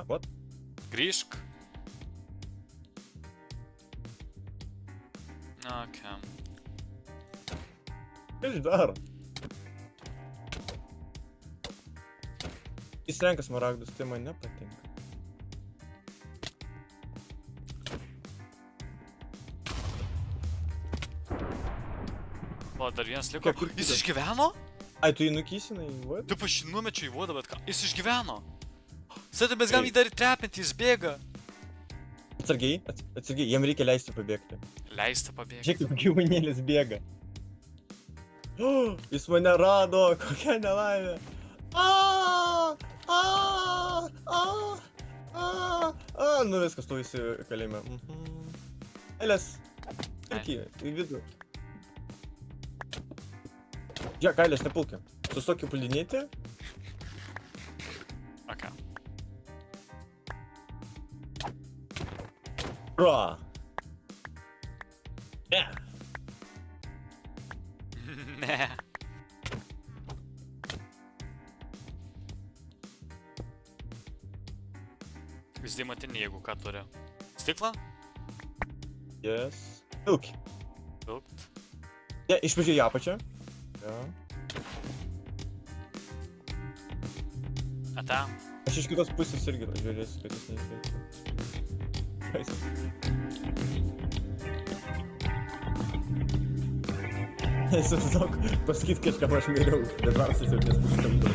What? Grįžk. Ok. Ką jis daro? Jis renka smaragdus, tai man nepatinka. O, dar vienas liko. Kur Jis kitas? išgyveno? Ai, tu jį nukysinai, what? Taip aš jį numečiau į vodą, bet ką? Jis išgyveno. Sėdai, mes galim jį dar įtrepinti, jis bėga. Atsargiai, atsargiai, jam reikia leisti pabėgti. Leista pabėgti. Žiūrėk, kaip gyvūnėlis bėga. Jis mane rado, kokia nelaimė. Nu viskas, tu visi kalėjime. Eilės, irgi, į vidų. Žiūrėk, Eilės, nepulkim. Sustokiu puldinėti. Ok. Ra. Ne. Ne. Vis dėmatinį, jeigu ką turi. Stiklą? Yes. Pilk. Pilkt. Ne, iš pradžių į apačią. Jo. Ata. Aš iš kitos pusės irgi žiūrėsiu, kad jis neįsveikia. Įsivaizduok, pasakyt kažkam aš miriau, bet varsas jau nes bus skambinu.